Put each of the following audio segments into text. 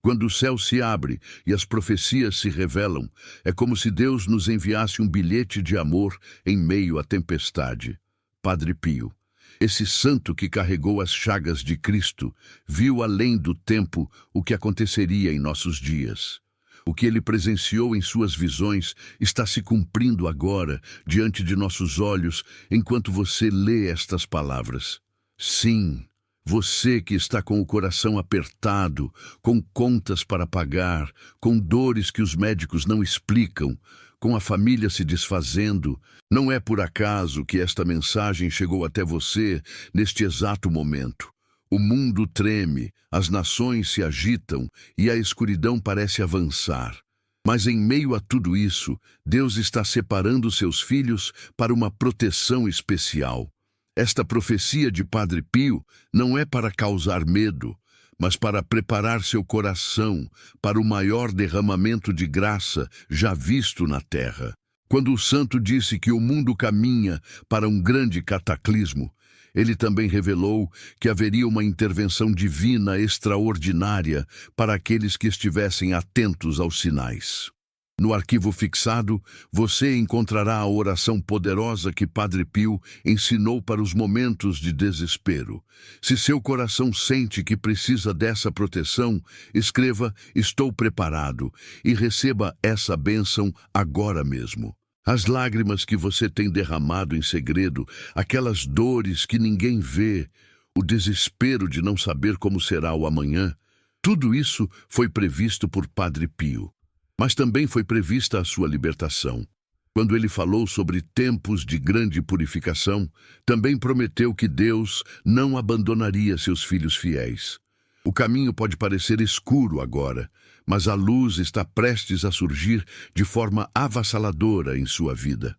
Quando o céu se abre e as profecias se revelam, é como se Deus nos enviasse um bilhete de amor em meio à tempestade. Padre Pio, esse santo que carregou as chagas de Cristo, viu além do tempo o que aconteceria em nossos dias. O que ele presenciou em suas visões está se cumprindo agora, diante de nossos olhos, enquanto você lê estas palavras. Sim, você que está com o coração apertado, com contas para pagar, com dores que os médicos não explicam, com a família se desfazendo, não é por acaso que esta mensagem chegou até você neste exato momento. O mundo treme, as nações se agitam e a escuridão parece avançar. Mas em meio a tudo isso, Deus está separando seus filhos para uma proteção especial. Esta profecia de Padre Pio não é para causar medo, mas para preparar seu coração para o maior derramamento de graça já visto na terra. Quando o santo disse que o mundo caminha para um grande cataclismo, ele também revelou que haveria uma intervenção divina extraordinária para aqueles que estivessem atentos aos sinais. No arquivo fixado, você encontrará a oração poderosa que Padre Pio ensinou para os momentos de desespero. Se seu coração sente que precisa dessa proteção, escreva "Estou preparado" e receba essa bênção agora mesmo. As lágrimas que você tem derramado em segredo, aquelas dores que ninguém vê, o desespero de não saber como será o amanhã, tudo isso foi previsto por Padre Pio. Mas também foi prevista a sua libertação. Quando ele falou sobre tempos de grande purificação, também prometeu que Deus não abandonaria seus filhos fiéis. O caminho pode parecer escuro agora, mas a luz está prestes a surgir de forma avassaladora em sua vida.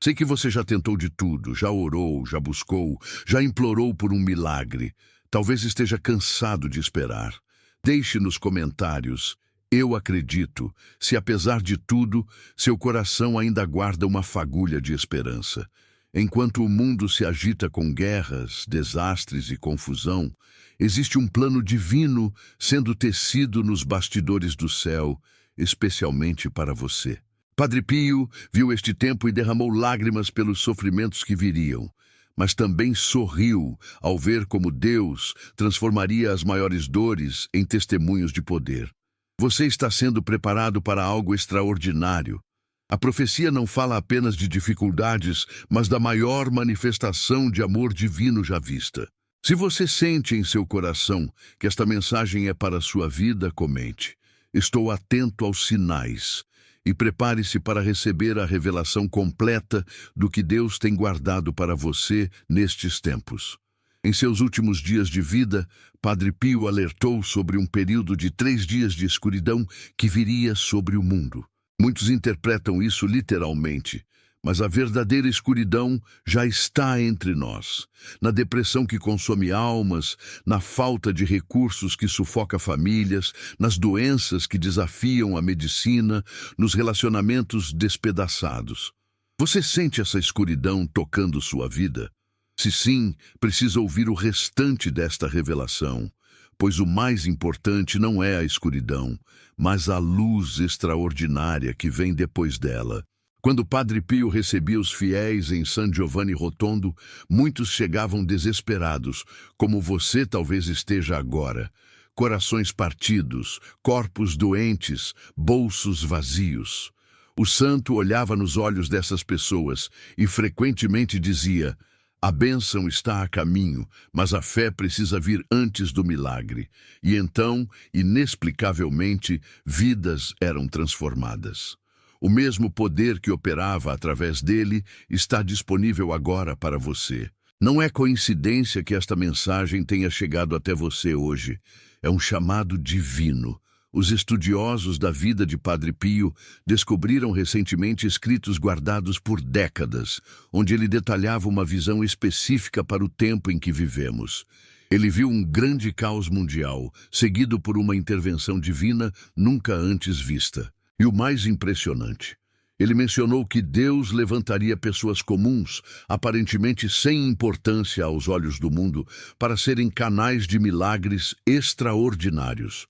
Sei que você já tentou de tudo, já orou, já buscou, já implorou por um milagre. Talvez esteja cansado de esperar. Deixe nos comentários: "Eu acredito", se apesar de tudo, seu coração ainda guarda uma fagulha de esperança. Enquanto o mundo se agita com guerras, desastres e confusão, existe um plano divino sendo tecido nos bastidores do céu, especialmente para você. Padre Pio viu este tempo e derramou lágrimas pelos sofrimentos que viriam, mas também sorriu ao ver como Deus transformaria as maiores dores em testemunhos de poder. Você está sendo preparado para algo extraordinário. A profecia não fala apenas de dificuldades, mas da maior manifestação de amor divino já vista. Se você sente em seu coração que esta mensagem é para a sua vida, comente: "Estou atento aos sinais", e prepare-se para receber a revelação completa do que Deus tem guardado para você nestes tempos. Em seus últimos dias de vida, Padre Pio alertou sobre um período de 3 dias de escuridão que viria sobre o mundo. Muitos interpretam isso literalmente, mas a verdadeira escuridão já está entre nós, na depressão que consome almas, na falta de recursos que sufoca famílias, nas doenças que desafiam a medicina, nos relacionamentos despedaçados. Você sente essa escuridão tocando sua vida? Se sim, precisa ouvir o restante desta revelação, pois o mais importante não é a escuridão, mas a luz extraordinária que vem depois dela. Quando Padre Pio recebia os fiéis em San Giovanni Rotondo, muitos chegavam desesperados, como você talvez esteja agora. Corações partidos, corpos doentes, bolsos vazios. O santo olhava nos olhos dessas pessoas e frequentemente dizia: "A bênção está a caminho, mas a fé precisa vir antes do milagre." E então, inexplicavelmente, vidas eram transformadas. O mesmo poder que operava através dele está disponível agora para você. Não é coincidência que esta mensagem tenha chegado até você hoje. É um chamado divino. Os estudiosos da vida de Padre Pio descobriram recentemente escritos guardados por décadas, onde ele detalhava uma visão específica para o tempo em que vivemos. Ele viu um grande caos mundial, seguido por uma intervenção divina nunca antes vista. E o mais impressionante, ele mencionou que Deus levantaria pessoas comuns, aparentemente sem importância aos olhos do mundo, para serem canais de milagres extraordinários.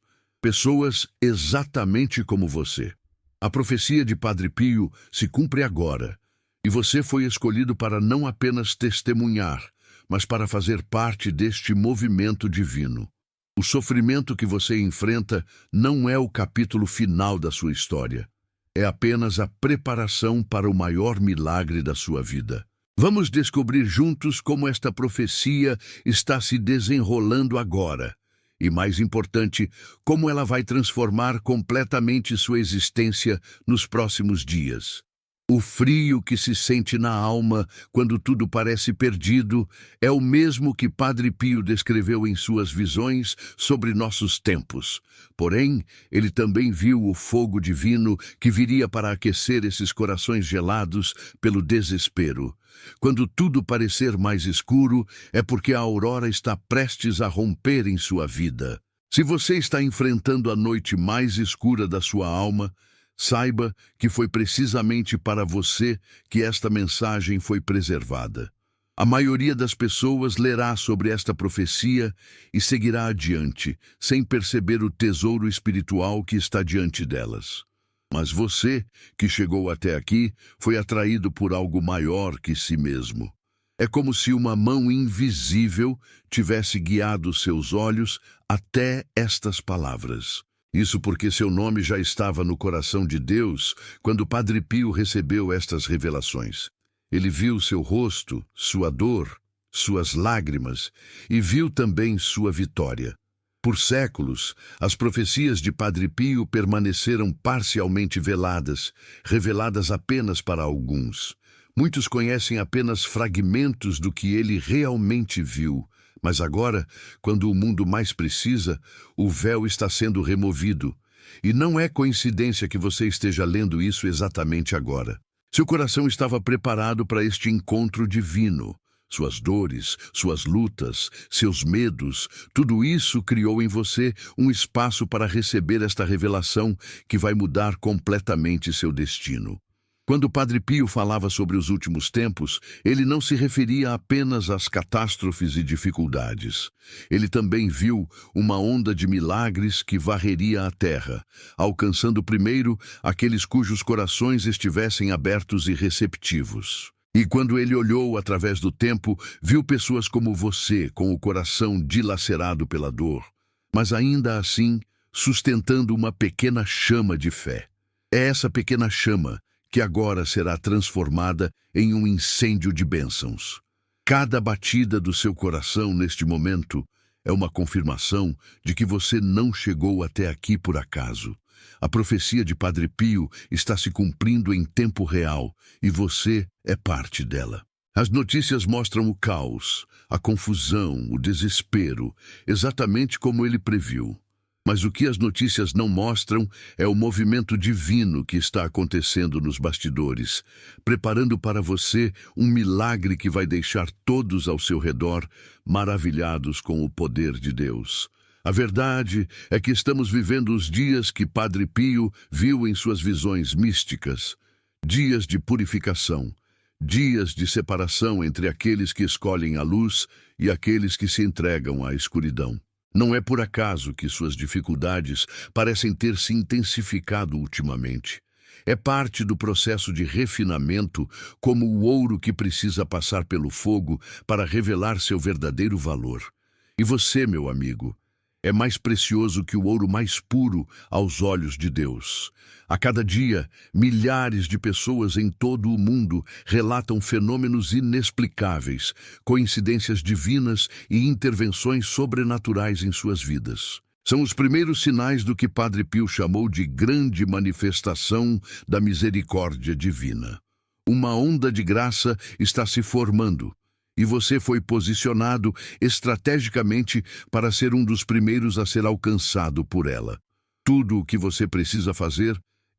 pessoas exatamente como você. A profecia de Padre Pio se cumpre agora, e você foi escolhido para não apenas testemunhar, mas para fazer parte deste movimento divino. O sofrimento que você enfrenta não é o capítulo final da sua história. É apenas a preparação para o maior milagre da sua vida. Vamos descobrir juntos como esta profecia está se desenrolando agora. E, mais importante, como ela vai transformar completamente sua existência nos próximos dias. O frio que se sente na alma quando tudo parece perdido é o mesmo que Padre Pio descreveu em suas visões sobre nossos tempos. Porém, ele também viu o fogo divino que viria para aquecer esses corações gelados pelo desespero. Quando tudo parecer mais escuro, é porque a aurora está prestes a romper em sua vida. Se você está enfrentando a noite mais escura da sua alma, saiba que foi precisamente para você que esta mensagem foi preservada. A maioria das pessoas lerá sobre esta profecia e seguirá adiante, sem perceber o tesouro espiritual que está diante delas. Mas você, que chegou até aqui, foi atraído por algo maior que si mesmo. É como se uma mão invisível tivesse guiado seus olhos até estas palavras. Isso porque seu nome já estava no coração de Deus quando Padre Pio recebeu estas revelações. Ele viu seu rosto, sua dor, suas lágrimas e viu também sua vitória. Por séculos, as profecias de Padre Pio permaneceram parcialmente veladas, reveladas apenas para alguns. Muitos conhecem apenas fragmentos do que ele realmente viu. Mas agora, quando o mundo mais precisa, o véu está sendo removido. E não é coincidência que você esteja lendo isso exatamente agora. Seu coração estava preparado para este encontro divino. Suas dores, suas lutas, seus medos, tudo isso criou em você um espaço para receber esta revelação que vai mudar completamente seu destino. Quando Padre Pio falava sobre os últimos tempos, ele não se referia apenas às catástrofes e dificuldades. Ele também viu uma onda de milagres que varreria a terra, alcançando primeiro aqueles cujos corações estivessem abertos e receptivos. E quando ele olhou através do tempo, viu pessoas como você, com o coração dilacerado pela dor, mas ainda assim sustentando uma pequena chama de fé. É essa pequena chama que agora será transformada em um incêndio de bênçãos. Cada batida do seu coração neste momento é uma confirmação de que você não chegou até aqui por acaso. A profecia de Padre Pio está se cumprindo em tempo real e você é parte dela. As notícias mostram o caos, a confusão, o desespero, exatamente como ele previu. Mas o que as notícias não mostram é o movimento divino que está acontecendo nos bastidores, preparando para você um milagre que vai deixar todos ao seu redor maravilhados com o poder de Deus. A verdade é que estamos vivendo os dias que Padre Pio viu em suas visões místicas, dias de purificação, dias de separação entre aqueles que escolhem a luz e aqueles que se entregam à escuridão. Não é por acaso que suas dificuldades parecem ter se intensificado ultimamente. É parte do processo de refinamento, como o ouro que precisa passar pelo fogo para revelar seu verdadeiro valor. E você, meu amigo, é mais precioso que o ouro mais puro aos olhos de Deus. A cada dia, milhares de pessoas em todo o mundo relatam fenômenos inexplicáveis, coincidências divinas e intervenções sobrenaturais em suas vidas. São os primeiros sinais do que Padre Pio chamou de grande manifestação da misericórdia divina. Uma onda de graça está se formando, e você foi posicionado estrategicamente para ser um dos primeiros a ser alcançado por ela. Tudo o que você precisa fazer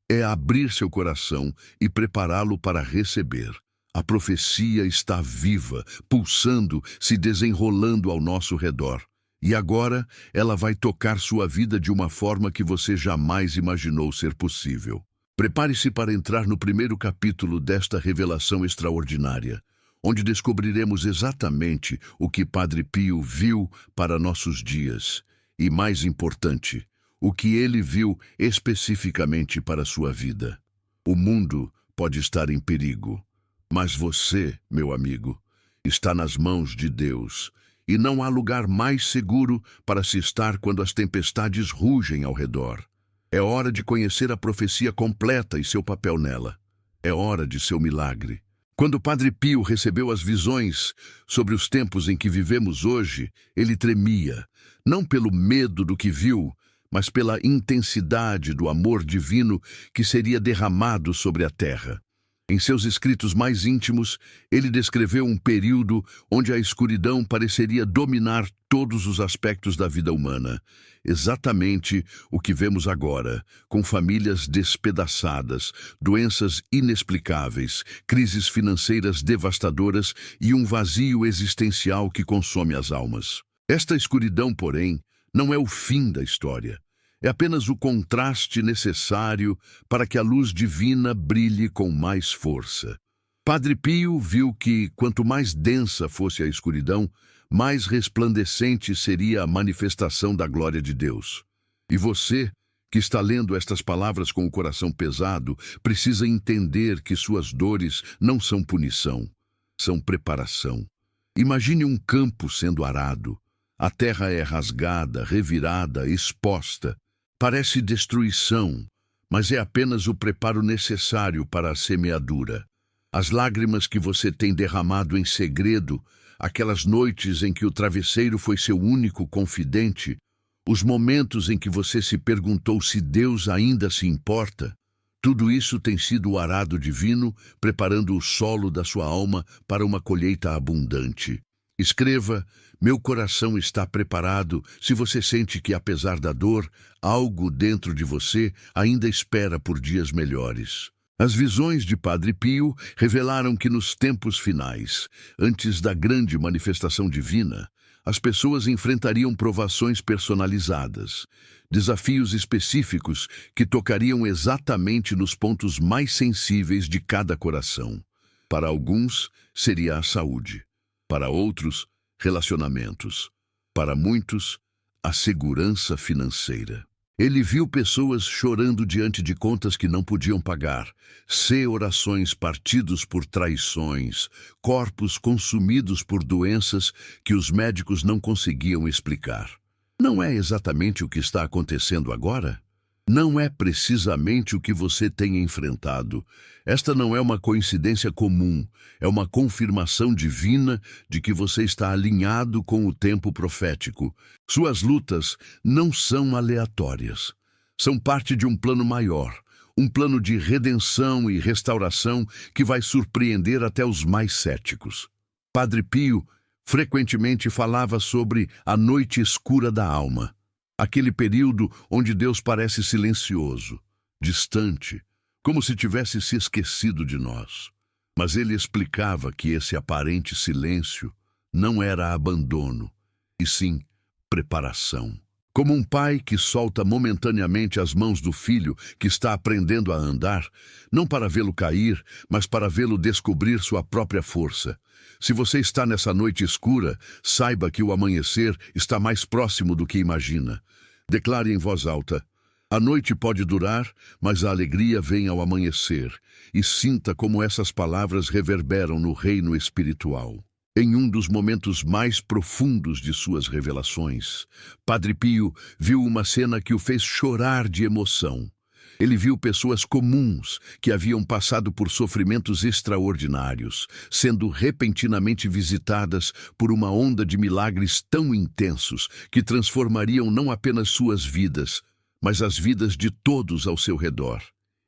é abrir seu coração e prepará-lo para receber. A profecia está viva, pulsando, se desenrolando ao nosso redor. E agora ela vai tocar sua vida de uma forma que você jamais imaginou ser possível. Prepare-se para entrar no primeiro capítulo desta revelação extraordinária, onde descobriremos exatamente o que Padre Pio viu para nossos dias e, mais importante, o que ele viu especificamente para a sua vida. O mundo pode estar em perigo, mas você, meu amigo, está nas mãos de Deus, e não há lugar mais seguro para se estar quando as tempestades rugem ao redor. É hora de conhecer a profecia completa e seu papel nela. É hora de seu milagre. Quando o Padre Pio recebeu as visões sobre os tempos em que vivemos hoje, ele tremia, não pelo medo do que viu, mas pela intensidade do amor divino que seria derramado sobre a terra. Em seus escritos mais íntimos, ele descreveu um período onde a escuridão pareceria dominar todos os aspectos da vida humana. Exatamente o que vemos agora, com famílias despedaçadas, doenças inexplicáveis, crises financeiras devastadoras e um vazio existencial que consome as almas. Esta escuridão, porém, não é o fim da história. É apenas o contraste necessário para que a luz divina brilhe com mais força. Padre Pio viu que, quanto mais densa fosse a escuridão, mais resplandecente seria a manifestação da glória de Deus. E você, que está lendo estas palavras com o coração pesado, precisa entender que suas dores não são punição, são preparação. Imagine um campo sendo arado. A terra é rasgada, revirada, exposta. Parece destruição, mas é apenas o preparo necessário para a semeadura. As lágrimas que você tem derramado em segredo, aquelas noites em que o travesseiro foi seu único confidente, os momentos em que você se perguntou se Deus ainda se importa, tudo isso tem sido o arado divino, preparando o solo da sua alma para uma colheita abundante. Escreva: meu coração está preparado, se você sente que, apesar da dor, algo dentro de você ainda espera por dias melhores. As visões de Padre Pio revelaram que nos tempos finais, antes da grande manifestação divina, as pessoas enfrentariam provações personalizadas, desafios específicos que tocariam exatamente nos pontos mais sensíveis de cada coração. Para alguns, seria a saúde. Para outros, relacionamentos. Para muitos, a segurança financeira. Ele viu pessoas chorando diante de contas que não podiam pagar, orações partidos por traições, corpos consumidos por doenças que os médicos não conseguiam explicar. Não é exatamente o que está acontecendo agora? Não é precisamente o que você tem enfrentado. Esta não é uma coincidência comum, é uma confirmação divina de que você está alinhado com o tempo profético. Suas lutas não são aleatórias. São parte de um plano maior, um plano de redenção e restauração que vai surpreender até os mais céticos. Padre Pio frequentemente falava sobre a noite escura da alma. Aquele período onde Deus parece silencioso, distante, como se tivesse se esquecido de nós. Mas ele explicava que esse aparente silêncio não era abandono, e sim preparação. Como um pai que solta momentaneamente as mãos do filho que está aprendendo a andar, não para vê-lo cair, mas para vê-lo descobrir sua própria força. Se você está nessa noite escura, saiba que o amanhecer está mais próximo do que imagina. Declare em voz alta: a noite pode durar, mas a alegria vem ao amanhecer, e sinta como essas palavras reverberam no reino espiritual. Em um dos momentos mais profundos de suas revelações, Padre Pio viu uma cena que o fez chorar de emoção. Ele viu pessoas comuns que haviam passado por sofrimentos extraordinários, sendo repentinamente visitadas por uma onda de milagres tão intensos que transformariam não apenas suas vidas, mas as vidas de todos ao seu redor.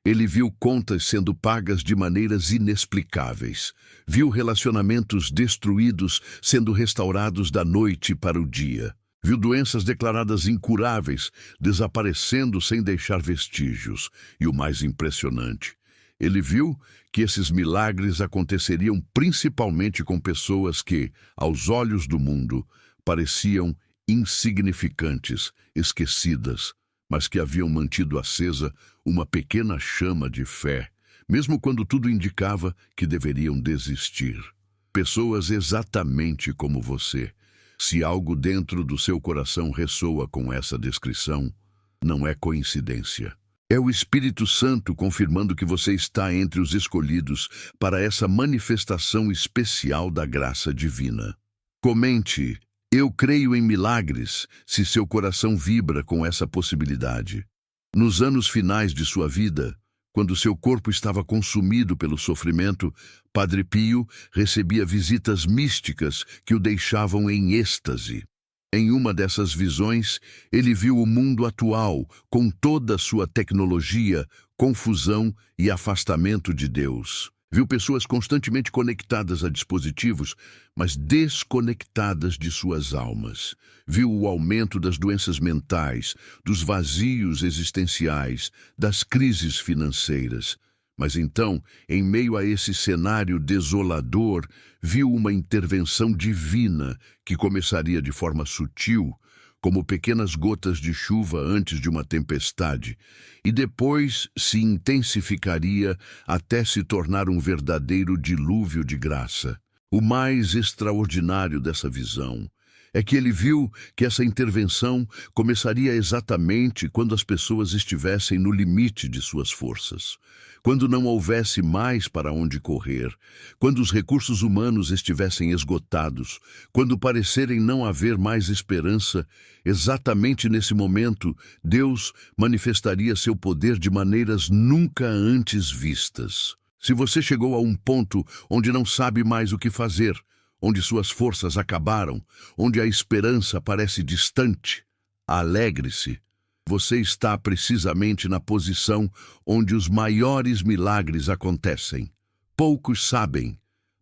Ele viu contas sendo pagas de maneiras inexplicáveis. Viu relacionamentos destruídos sendo restaurados da noite para o dia. Viu doenças declaradas incuráveis desaparecendo sem deixar vestígios. E o mais impressionante, ele viu que esses milagres aconteceriam principalmente com pessoas que, aos olhos do mundo, pareciam insignificantes, esquecidas, mas que haviam mantido acesa uma pequena chama de fé, mesmo quando tudo indicava que deveriam desistir. Pessoas exatamente como você. Se algo dentro do seu coração ressoa com essa descrição, Não é coincidência. É o Espírito Santo confirmando que você está entre os escolhidos para essa manifestação especial da graça divina. Comente: eu creio em milagres, se seu coração vibra com essa possibilidade. Nos anos finais de sua vida, quando seu corpo estava consumido pelo sofrimento, Padre Pio recebia visitas místicas que o deixavam em êxtase. Em uma dessas visões, ele viu o mundo atual, com toda a sua tecnologia, confusão e afastamento de Deus. Viu pessoas constantemente conectadas a dispositivos, mas desconectadas de suas almas. Viu o aumento das doenças mentais, dos vazios existenciais, das crises financeiras. Mas então, em meio a esse cenário desolador, viu uma intervenção divina que começaria de forma sutil, como pequenas gotas de chuva antes de uma tempestade, e depois se intensificaria até se tornar um verdadeiro dilúvio de graça. O mais extraordinário dessa visão é que ele viu que essa intervenção começaria exatamente quando as pessoas estivessem no limite de suas forças, quando não houvesse mais para onde correr, quando os recursos humanos estivessem esgotados, quando parecerem não haver mais esperança. Exatamente nesse momento, Deus manifestaria seu poder de maneiras nunca antes vistas. Se você chegou a um ponto onde não sabe mais o que fazer, onde suas forças acabaram, onde a esperança parece distante, alegre-se. Você está precisamente na posição onde os maiores milagres acontecem. Poucos sabem,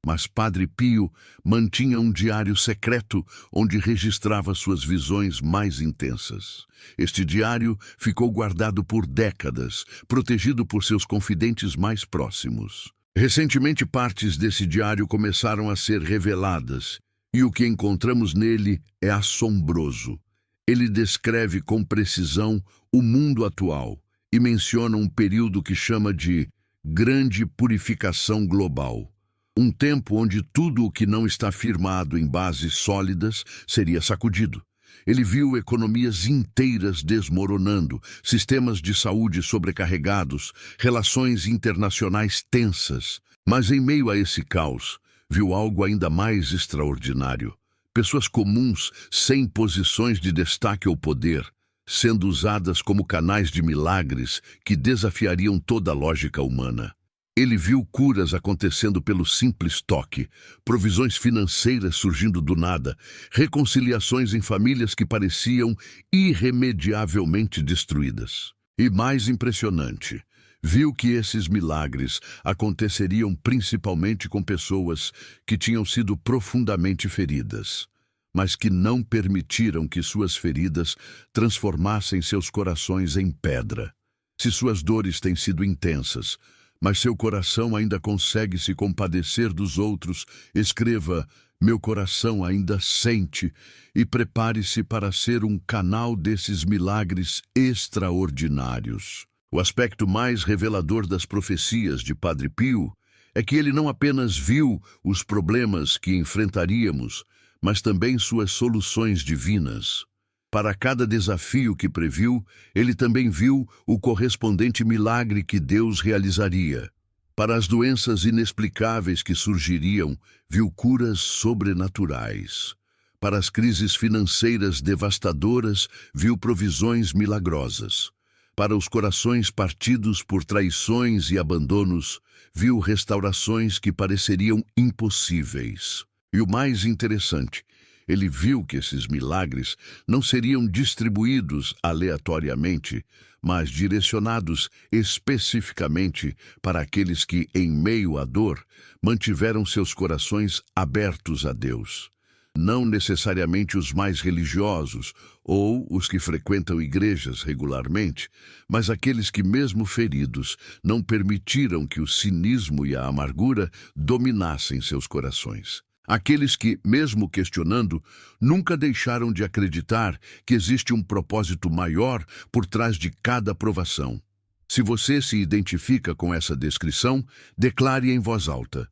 mas Padre Pio mantinha um diário secreto onde registrava suas visões mais intensas. Este diário ficou guardado por décadas, protegido por seus confidentes mais próximos. Recentemente, partes desse diário começaram a ser reveladas, e o que encontramos nele é assombroso. Ele descreve com precisão o mundo atual e menciona um período que chama de Grande Purificação Global. Um tempo onde tudo o que não está firmado em bases sólidas seria sacudido. Ele viu economias inteiras desmoronando, sistemas de saúde sobrecarregados, relações internacionais tensas. Mas em meio a esse caos, viu algo ainda mais extraordinário. Pessoas comuns, sem posições de destaque ou poder, sendo usadas como canais de milagres que desafiariam toda a lógica humana. Ele viu curas acontecendo pelo simples toque, provisões financeiras surgindo do nada, reconciliações em famílias que pareciam irremediavelmente destruídas. E mais impressionante, viu que esses milagres aconteceriam principalmente com pessoas que tinham sido profundamente feridas, mas que não permitiram que suas feridas transformassem seus corações em pedra. Se suas dores têm sido intensas, mas seu coração ainda consegue se compadecer dos outros, escreva: meu coração ainda sente, e prepare-se para ser um canal desses milagres extraordinários. O aspecto mais revelador das profecias de Padre Pio é que ele não apenas viu os problemas que enfrentaríamos, mas também suas soluções divinas. Para cada desafio que previu, ele também viu o correspondente milagre que Deus realizaria. Para as doenças inexplicáveis que surgiriam, viu curas sobrenaturais. Para as crises financeiras devastadoras, viu provisões milagrosas. Para os corações partidos por traições e abandonos, viu restaurações que pareceriam impossíveis. E o mais interessante, ele viu que esses milagres não seriam distribuídos aleatoriamente, mas direcionados especificamente para aqueles que, em meio à dor, mantiveram seus corações abertos a Deus. Não necessariamente os mais religiosos ou os que frequentam igrejas regularmente, mas aqueles que, mesmo feridos, não permitiram que o cinismo e a amargura dominassem seus corações. Aqueles que, mesmo questionando, nunca deixaram de acreditar que existe um propósito maior por trás de cada provação. Se você se identifica com essa descrição, declare em voz alta: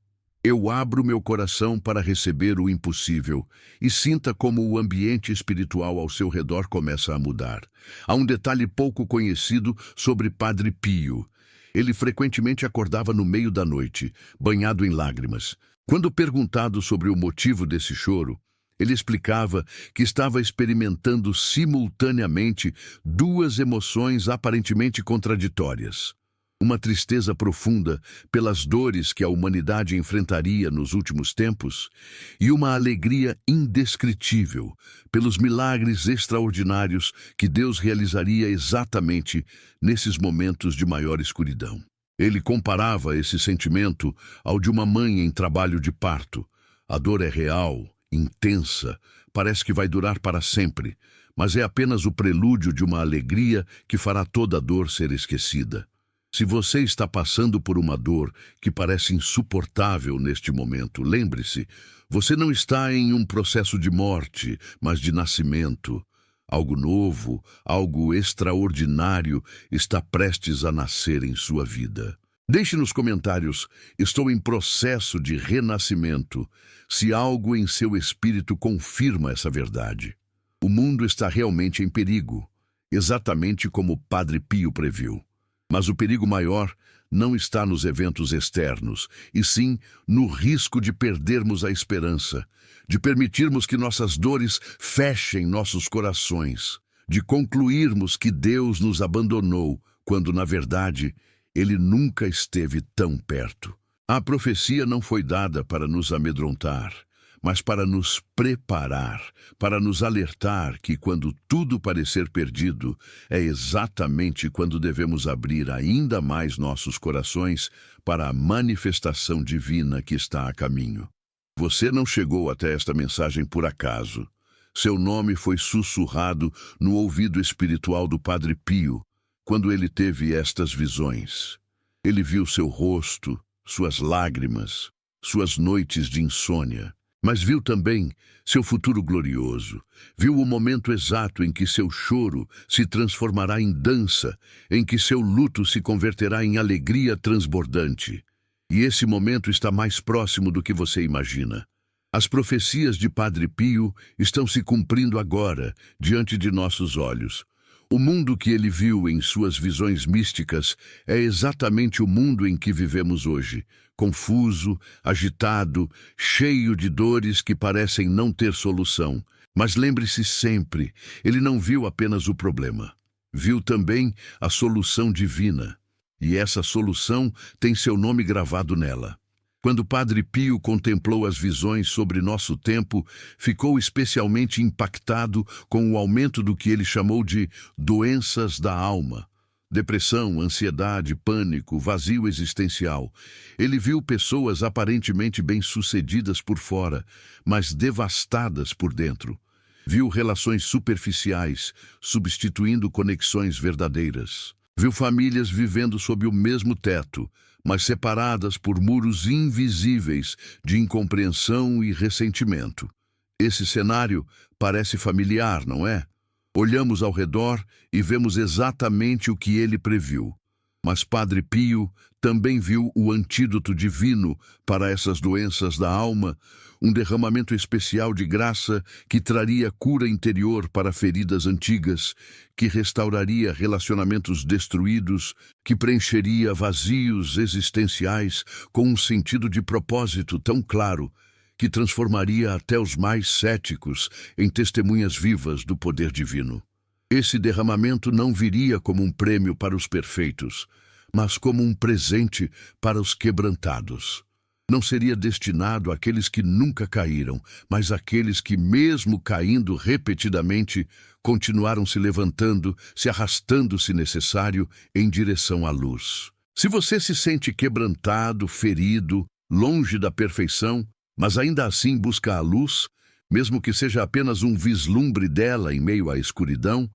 Eu abro meu coração para receber o impossível e sinta como o ambiente espiritual ao seu redor começa a mudar. Há um detalhe pouco conhecido sobre Padre Pio. Ele frequentemente acordava no meio da noite, banhado em lágrimas. Quando perguntado sobre o motivo desse choro, ele explicava que estava experimentando simultaneamente duas emoções aparentemente contraditórias. Uma tristeza profunda pelas dores que a humanidade enfrentaria nos últimos tempos e uma alegria indescritível pelos milagres extraordinários que Deus realizaria exatamente nesses momentos de maior escuridão. Ele comparava esse sentimento ao de uma mãe em trabalho de parto. A dor é real, intensa, parece que vai durar para sempre, mas é apenas o prelúdio de uma alegria que fará toda a dor ser esquecida. Se você está passando por uma dor que parece insuportável neste momento, lembre-se, você não está em um processo de morte, mas de nascimento. Algo novo, algo extraordinário está prestes a nascer em sua vida. Deixe nos comentários, estou em processo de renascimento, se algo em seu espírito confirma essa verdade. O mundo está realmente em perigo, exatamente como Padre Pio previu. Mas o perigo maior não está nos eventos externos, e sim no risco de perdermos a esperança, de permitirmos que nossas dores fechem nossos corações, de concluirmos que Deus nos abandonou, quando, na verdade, Ele nunca esteve tão perto. A profecia não foi dada para nos amedrontar, mas para nos preparar, para nos alertar que quando tudo parecer perdido, é exatamente quando devemos abrir ainda mais nossos corações para a manifestação divina que está a caminho. Você não chegou até esta mensagem por acaso. Seu nome foi sussurrado no ouvido espiritual do Padre Pio, quando ele teve estas visões. Ele viu seu rosto, suas lágrimas, suas noites de insônia. Mas viu também seu futuro glorioso, viu o momento exato em que seu choro se transformará em dança, em que seu luto se converterá em alegria transbordante. E esse momento está mais próximo do que você imagina. As profecias de Padre Pio estão se cumprindo agora, diante de nossos olhos. O mundo que ele viu em suas visões místicas é exatamente o mundo em que vivemos hoje, confuso, agitado, cheio de dores que parecem não ter solução. Mas lembre-se sempre, ele não viu apenas o problema. Viu também a solução divina. E essa solução tem seu nome gravado nela. Quando Padre Pio contemplou as visões sobre nosso tempo, ficou especialmente impactado com o aumento do que ele chamou de doenças da alma. Depressão, ansiedade, pânico, vazio existencial. Ele viu pessoas aparentemente bem-sucedidas por fora, mas devastadas por dentro. Viu relações superficiais, substituindo conexões verdadeiras. Viu famílias vivendo sob o mesmo teto, mas separadas por muros invisíveis de incompreensão e ressentimento. Esse cenário parece familiar, não é? Olhamos ao redor e vemos exatamente o que ele previu. Mas Padre Pio também viu o antídoto divino para essas doenças da alma, um derramamento especial de graça que traria cura interior para feridas antigas, que restauraria relacionamentos destruídos, que preencheria vazios existenciais com um sentido de propósito tão claro, que transformaria até os mais céticos em testemunhas vivas do poder divino. Esse derramamento não viria como um prêmio para os perfeitos, mas como um presente para os quebrantados. Não seria destinado àqueles que nunca caíram, mas àqueles que, mesmo caindo repetidamente, continuaram se levantando, se arrastando se necessário, em direção à luz. Se você se sente quebrantado, ferido, longe da perfeição, mas ainda assim busca a luz, mesmo que seja apenas um vislumbre dela em meio à escuridão,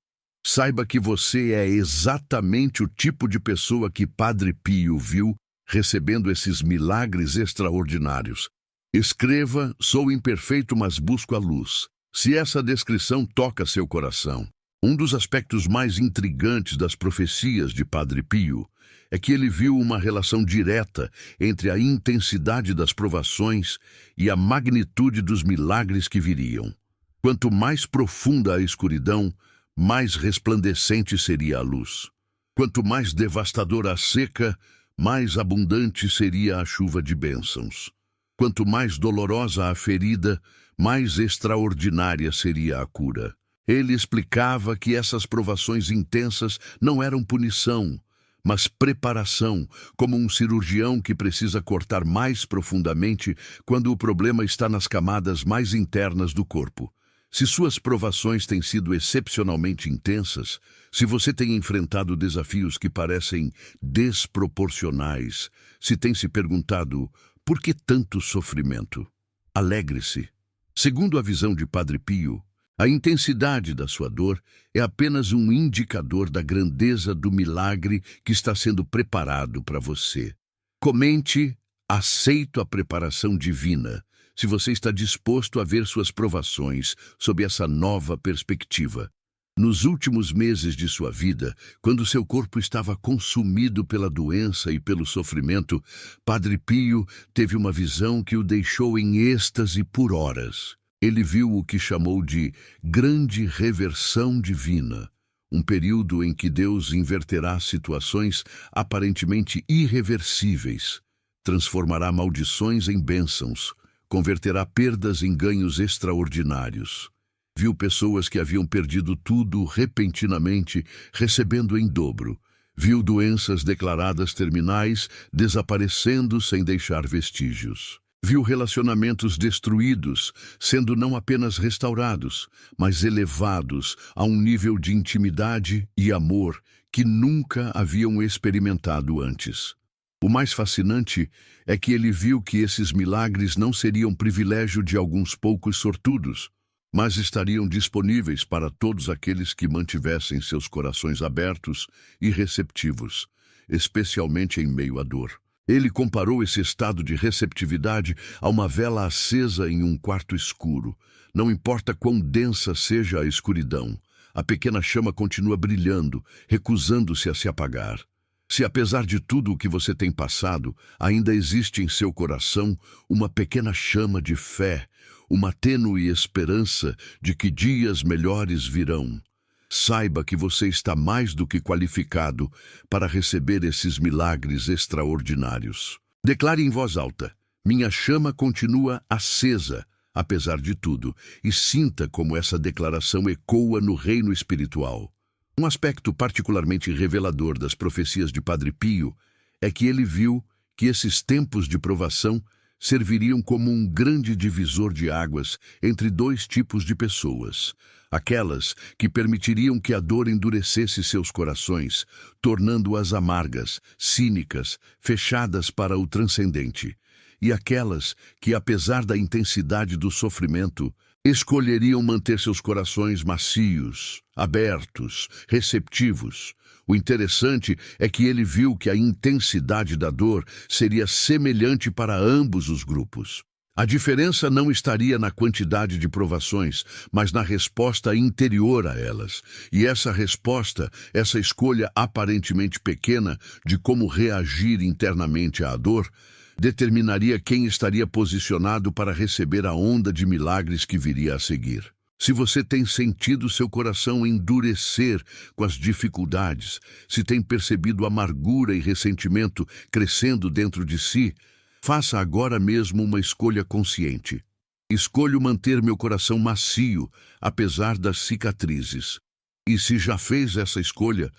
saiba que você é exatamente o tipo de pessoa que Padre Pio viu recebendo esses milagres extraordinários. Escreva: sou imperfeito, mas busco a luz. Se essa descrição toca seu coração, Um dos aspectos mais intrigantes das profecias de Padre Pio é que ele viu uma relação direta entre a intensidade das provações e a magnitude dos milagres que viriam. Quanto mais profunda a escuridão, mais resplandecente seria a luz. Quanto mais devastadora a seca, mais abundante seria a chuva de bênçãos. Quanto mais dolorosa a ferida, mais extraordinária seria a cura. Ele explicava que essas provações intensas não eram punição, mas preparação, como um cirurgião que precisa cortar mais profundamente quando o problema está nas camadas mais internas do corpo. Se suas provações têm sido excepcionalmente intensas, se você tem enfrentado desafios que parecem desproporcionais, se tem se perguntado por que tanto sofrimento, alegre-se. Segundo a visão de Padre Pio, a intensidade da sua dor é apenas um indicador da grandeza do milagre que está sendo preparado para você. Comente: aceito a preparação divina, se você está disposto a ver suas provações sob essa nova perspectiva. Nos últimos meses de sua vida, quando seu corpo estava consumido pela doença e pelo sofrimento, Padre Pio teve uma visão que o deixou em êxtase por horas. Ele viu o que chamou de grande reversão divina, um período em que Deus inverterá situações aparentemente irreversíveis, transformará maldições em bênçãos, converterá perdas em ganhos extraordinários. Viu pessoas que haviam perdido tudo repentinamente, recebendo em dobro. Viu doenças declaradas terminais desaparecendo sem deixar vestígios. Viu relacionamentos destruídos, sendo não apenas restaurados, mas elevados a um nível de intimidade e amor que nunca haviam experimentado antes. O mais fascinante é que ele viu que esses milagres não seriam privilégio de alguns poucos sortudos, mas estariam disponíveis para todos aqueles que mantivessem seus corações abertos e receptivos, especialmente em meio à dor. Ele comparou esse estado de receptividade a uma vela acesa em um quarto escuro. Não importa quão densa seja a escuridão, a pequena chama continua brilhando, recusando-se a se apagar. Se apesar de tudo o que você tem passado, ainda existe em seu coração uma pequena chama de fé, uma tênue esperança de que dias melhores virão, saiba que você está mais do que qualificado para receber esses milagres extraordinários. Declare em voz alta: minha chama continua acesa, apesar de tudo, e sinta como essa declaração ecoa no reino espiritual. Um aspecto particularmente revelador das profecias de Padre Pio é que ele viu que esses tempos de provação serviriam como um grande divisor de águas entre dois tipos de pessoas: aquelas que permitiriam que a dor endurecesse seus corações, tornando-as amargas, cínicas, fechadas para o transcendente, e aquelas que, apesar da intensidade do sofrimento, escolheriam manter seus corações macios, abertos, receptivos. O interessante é que ele viu que a intensidade da dor seria semelhante para ambos os grupos. A diferença não estaria na quantidade de provações, mas na resposta interior a elas. E essa resposta, essa escolha aparentemente pequena de como reagir internamente à dor, determinaria quem estaria posicionado para receber a onda de milagres que viria a seguir. Se você tem sentido seu coração endurecer com as dificuldades, se tem percebido amargura e ressentimento crescendo dentro de si, faça agora mesmo uma escolha consciente. Escolho manter meu coração macio, apesar das cicatrizes. E se já fez essa escolha,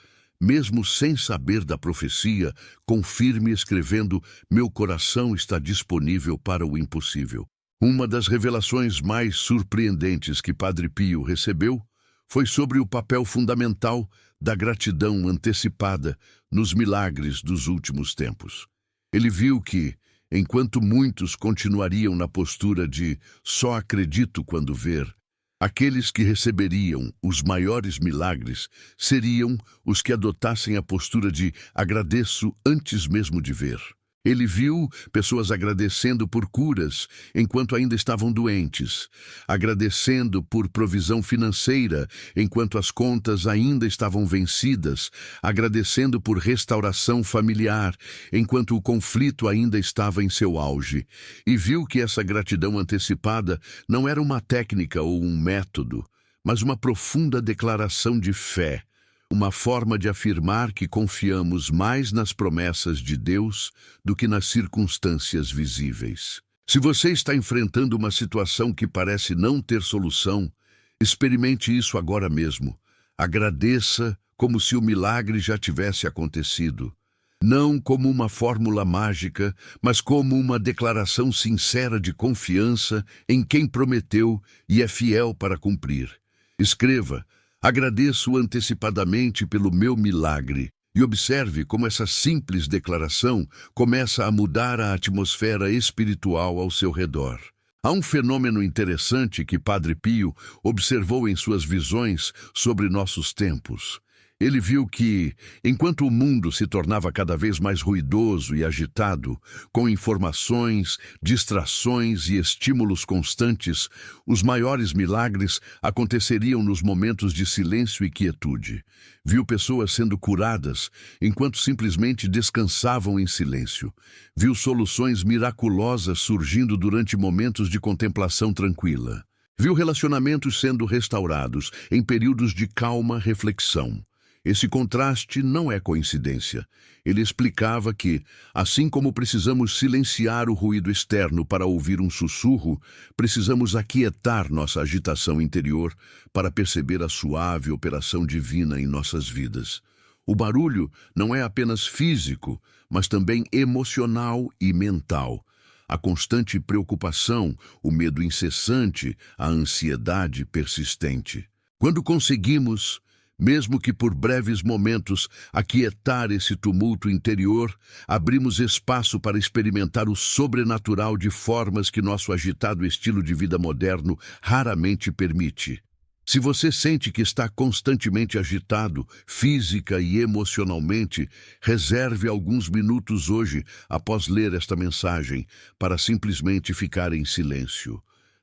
mesmo sem saber da profecia, confirme escrevendo: meu coração está disponível para o impossível. Uma das revelações mais surpreendentes que Padre Pio recebeu foi sobre o papel fundamental da gratidão antecipada nos milagres dos últimos tempos. Ele viu que, enquanto muitos continuariam na postura de só acredito quando ver, aqueles que receberiam os maiores milagres seriam os que adotassem a postura de agradeço antes mesmo de ver. Ele viu pessoas agradecendo por curas enquanto ainda estavam doentes, agradecendo por provisão financeira enquanto as contas ainda estavam vencidas, agradecendo por restauração familiar enquanto o conflito ainda estava em seu auge. E viu que essa gratidão antecipada não era uma técnica ou um método, mas uma profunda declaração de fé. Uma forma de afirmar que confiamos mais nas promessas de Deus do que nas circunstâncias visíveis. Se você está enfrentando uma situação que parece não ter solução, experimente isso agora mesmo. Agradeça como se o milagre já tivesse acontecido. Não como uma fórmula mágica, mas como uma declaração sincera de confiança em quem prometeu e é fiel para cumprir. Escreva: agradeço antecipadamente pelo meu milagre. E observe como essa simples declaração começa a mudar a atmosfera espiritual ao seu redor. Há um fenômeno interessante que Padre Pio observou em suas visões sobre nossos tempos. Ele viu que, enquanto o mundo se tornava cada vez mais ruidoso e agitado, com informações, distrações e estímulos constantes, os maiores milagres aconteceriam nos momentos de silêncio e quietude. Viu pessoas sendo curadas enquanto simplesmente descansavam em silêncio. Viu soluções miraculosas surgindo durante momentos de contemplação tranquila. Viu relacionamentos sendo restaurados em períodos de calma reflexão. Esse contraste não é coincidência. Ele explicava que, assim como precisamos silenciar o ruído externo para ouvir um sussurro, precisamos aquietar nossa agitação interior para perceber a suave operação divina em nossas vidas. O barulho não é apenas físico, mas também emocional e mental. A constante preocupação, o medo incessante, a ansiedade persistente. Quando conseguimos, mesmo que por breves momentos, aquietar esse tumulto interior, abrimos espaço para experimentar o sobrenatural de formas que nosso agitado estilo de vida moderno raramente permite. Se você sente que está constantemente agitado, física e emocionalmente, reserve alguns minutos hoje, após ler esta mensagem, para simplesmente ficar em silêncio.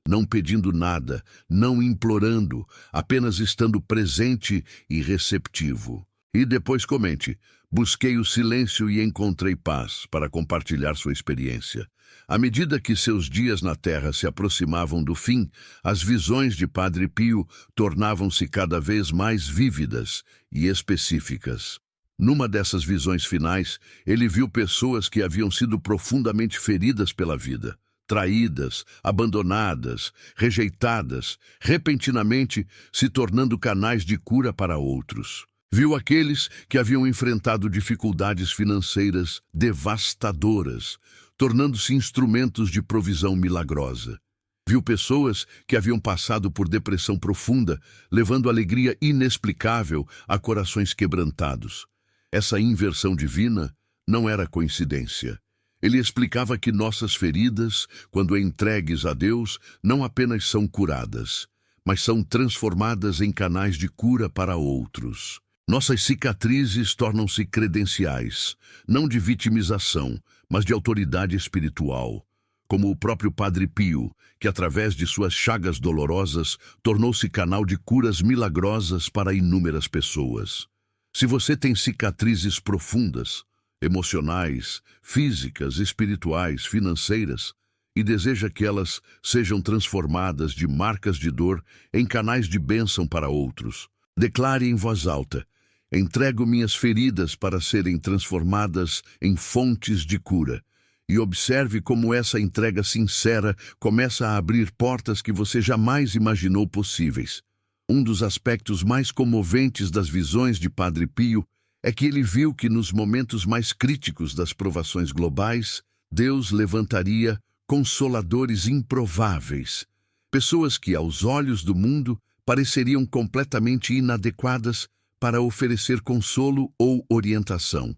Não pedindo nada, não implorando, apenas estando presente e receptivo. E depois comente: busquei o silêncio e encontrei paz, para compartilhar sua experiência. À medida que seus dias na Terra se aproximavam do fim, as visões de Padre Pio tornavam-se cada vez mais vívidas e específicas. Numa dessas visões finais, ele viu pessoas que haviam sido profundamente feridas pela vida. Traídas, abandonadas, rejeitadas, repentinamente se tornando canais de cura para outros. Viu aqueles que haviam enfrentado dificuldades financeiras devastadoras, tornando-se instrumentos de provisão milagrosa. Viu pessoas que haviam passado por depressão profunda, levando alegria inexplicável a corações quebrantados. Essa inversão divina não era coincidência. Ele explicava que nossas feridas, quando entregues a Deus, não apenas são curadas, mas são transformadas em canais de cura para outros. Nossas cicatrizes tornam-se credenciais, não de vitimização, mas de autoridade espiritual, como o próprio Padre Pio, que através de suas chagas dolorosas tornou-se canal de curas milagrosas para inúmeras pessoas. Se você tem cicatrizes profundas, emocionais, físicas, espirituais, financeiras, e deseja que elas sejam transformadas de marcas de dor em canais de bênção para outros, declare em voz alta: entrego minhas feridas para serem transformadas em fontes de cura. E observe como essa entrega sincera começa a abrir portas que você jamais imaginou possíveis. Um dos aspectos mais comoventes das visões de Padre Pio é que ele viu que nos momentos mais críticos das provações globais, Deus levantaria consoladores improváveis, pessoas que, aos olhos do mundo, pareceriam completamente inadequadas para oferecer consolo ou orientação,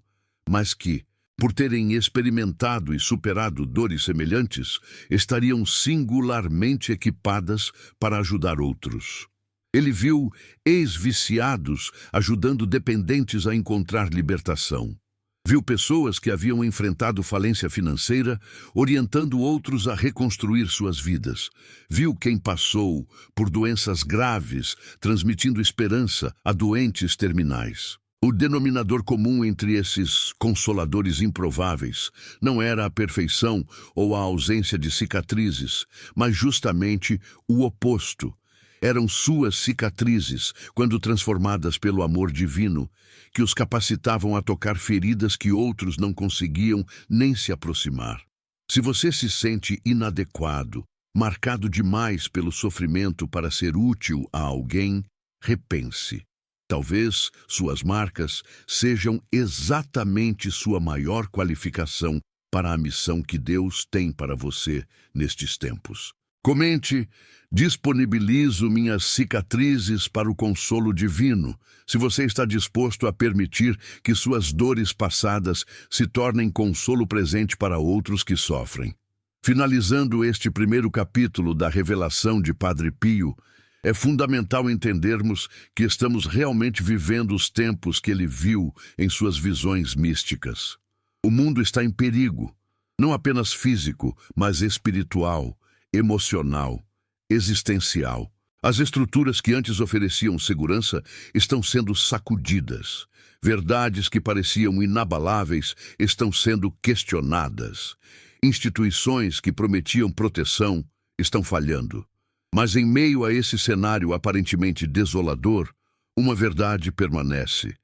mas que, por terem experimentado e superado dores semelhantes, estariam singularmente equipadas para ajudar outros. Ele viu ex-viciados ajudando dependentes a encontrar libertação. Viu pessoas que haviam enfrentado falência financeira, orientando outros a reconstruir suas vidas. Viu quem passou por doenças graves, transmitindo esperança a doentes terminais. O denominador comum entre esses consoladores improváveis não era a perfeição ou a ausência de cicatrizes, mas justamente o oposto. Eram suas cicatrizes, quando transformadas pelo amor divino, que os capacitavam a tocar feridas que outros não conseguiam nem se aproximar. Se você se sente inadequado, marcado demais pelo sofrimento para ser útil a alguém, repense. Talvez suas marcas sejam exatamente sua maior qualificação para a missão que Deus tem para você nestes tempos. Comente: disponibilizo minhas cicatrizes para o consolo divino, se você está disposto a permitir que suas dores passadas se tornem consolo presente para outros que sofrem. Finalizando este primeiro capítulo da revelação de Padre Pio, é fundamental entendermos que estamos realmente vivendo os tempos que ele viu em suas visões místicas. O mundo está em perigo, não apenas físico, mas espiritual, emocional, existencial. As estruturas que antes ofereciam segurança estão sendo sacudidas. Verdades que pareciam inabaláveis estão sendo questionadas. Instituições que prometiam proteção estão falhando. Mas em meio a esse cenário aparentemente desolador, uma verdade permanece.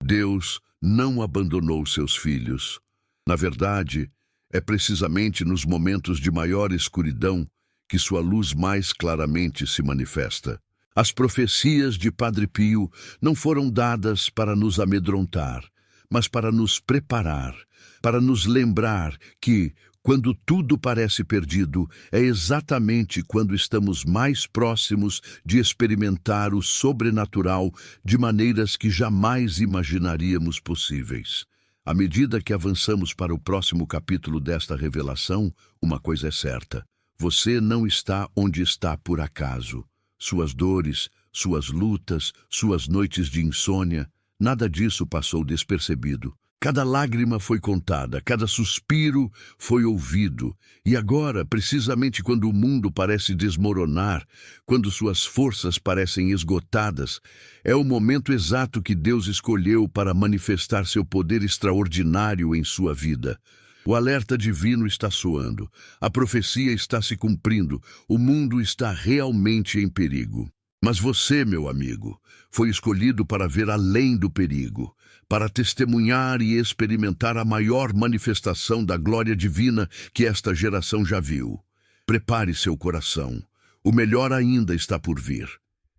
Deus não abandonou seus filhos. Na verdade, é precisamente nos momentos de maior escuridão que sua luz mais claramente se manifesta. As profecias de Padre Pio não foram dadas para nos amedrontar, mas para nos preparar, para nos lembrar que, quando tudo parece perdido, é exatamente quando estamos mais próximos de experimentar o sobrenatural de maneiras que jamais imaginaríamos possíveis. À medida que avançamos para o próximo capítulo desta revelação, uma coisa é certa: você não está onde está por acaso. Suas dores, suas lutas, suas noites de insônia, nada disso passou despercebido. Cada lágrima foi contada, cada suspiro foi ouvido. E agora, precisamente quando o mundo parece desmoronar, quando suas forças parecem esgotadas, é o momento exato que Deus escolheu para manifestar seu poder extraordinário em sua vida. O alerta divino está soando, a profecia está se cumprindo, o mundo está realmente em perigo. Mas você, meu amigo, foi escolhido para ver além do perigo, para testemunhar e experimentar a maior manifestação da glória divina que esta geração já viu. Prepare seu coração, o melhor ainda está por vir.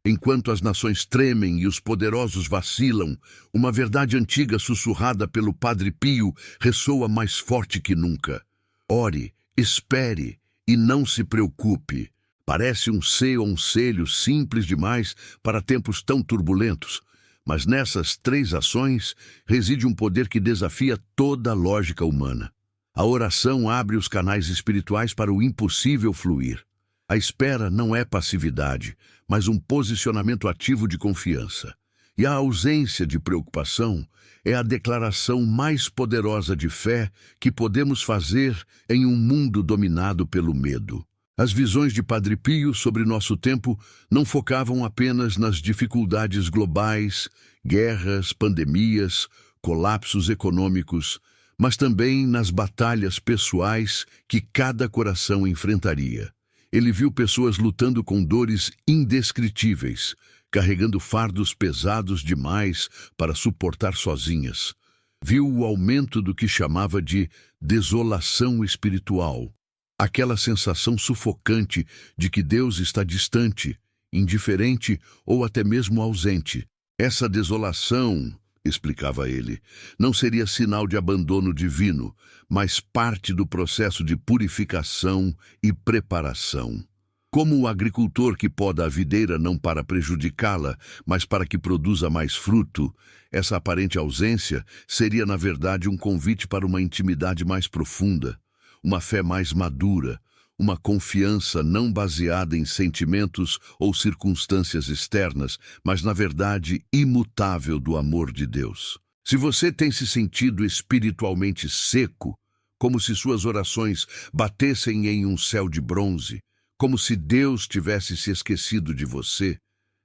Enquanto as nações tremem e os poderosos vacilam, uma verdade antiga sussurrada pelo Padre Pio ressoa mais forte que nunca. Ore, espere e não se preocupe. Parece um conselho simples demais para tempos tão turbulentos, mas nessas 3 ações reside um poder que desafia toda a lógica humana. A oração abre os canais espirituais para o impossível fluir. A espera não é passividade, mas um posicionamento ativo de confiança. E a ausência de preocupação é a declaração mais poderosa de fé que podemos fazer em um mundo dominado pelo medo. As visões de Padre Pio sobre nosso tempo não focavam apenas nas dificuldades globais, guerras, pandemias, colapsos econômicos, mas também nas batalhas pessoais que cada coração enfrentaria. Ele viu pessoas lutando com dores indescritíveis, carregando fardos pesados demais para suportar sozinhas. Viu o aumento do que chamava de desolação espiritual. Aquela sensação sufocante de que Deus está distante, indiferente ou até mesmo ausente. Essa desolação, explicava ele, não seria sinal de abandono divino, mas parte do processo de purificação e preparação. Como o agricultor que poda a videira não para prejudicá-la, mas para que produza mais fruto, essa aparente ausência seria, na verdade, um convite para uma intimidade mais profunda, uma fé mais madura, uma confiança não baseada em sentimentos ou circunstâncias externas, mas, na verdade, imutável do amor de Deus. Se você tem se sentido espiritualmente seco, como se suas orações batessem em um céu de bronze, como se Deus tivesse se esquecido de você,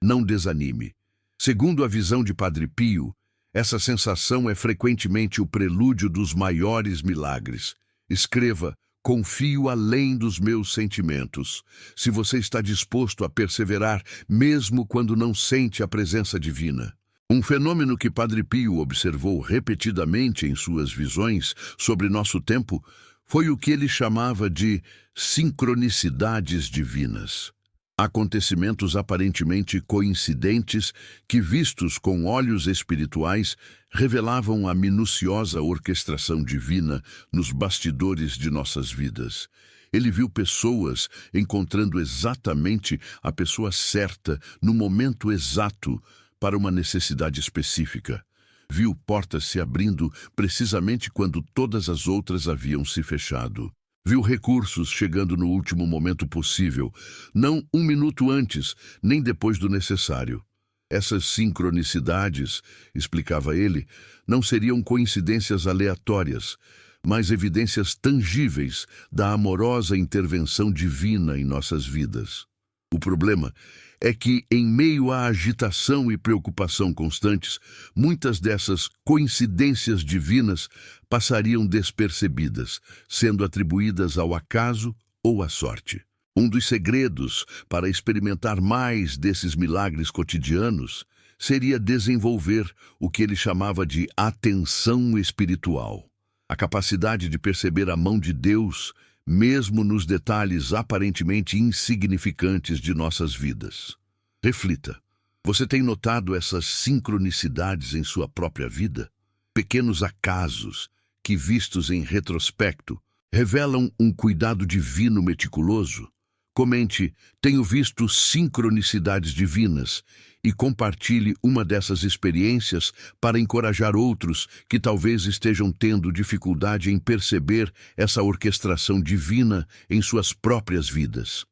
não desanime. Segundo a visão de Padre Pio, essa sensação é frequentemente o prelúdio dos maiores milagres. Escreva: confio além dos meus sentimentos. Se você está disposto a perseverar, mesmo quando não sente a presença divina. Um fenômeno que Padre Pio observou repetidamente em suas visões sobre nosso tempo foi o que ele chamava de sincronicidades divinas. Acontecimentos aparentemente coincidentes que, vistos com olhos espirituais, revelavam a minuciosa orquestração divina nos bastidores de nossas vidas. Ele viu pessoas encontrando exatamente a pessoa certa no momento exato para uma necessidade específica. Viu portas se abrindo precisamente quando todas as outras haviam se fechado. Viu recursos chegando no último momento possível, não um minuto antes, nem depois do necessário. Essas sincronicidades, explicava ele, não seriam coincidências aleatórias, mas evidências tangíveis da amorosa intervenção divina em nossas vidas. O problema é que, em meio à agitação e preocupação constantes, muitas dessas coincidências divinas passariam despercebidas, sendo atribuídas ao acaso ou à sorte. Um dos segredos para experimentar mais desses milagres cotidianos seria desenvolver o que ele chamava de atenção espiritual, a capacidade de perceber a mão de Deus mesmo nos detalhes aparentemente insignificantes de nossas vidas. Reflita. Você tem notado essas sincronicidades em sua própria vida? Pequenos acasos que, vistos em retrospecto, revelam um cuidado divino meticuloso? Comente: tenho visto sincronicidades divinas, e compartilhe uma dessas experiências para encorajar outros que talvez estejam tendo dificuldade em perceber essa orquestração divina em suas próprias vidas.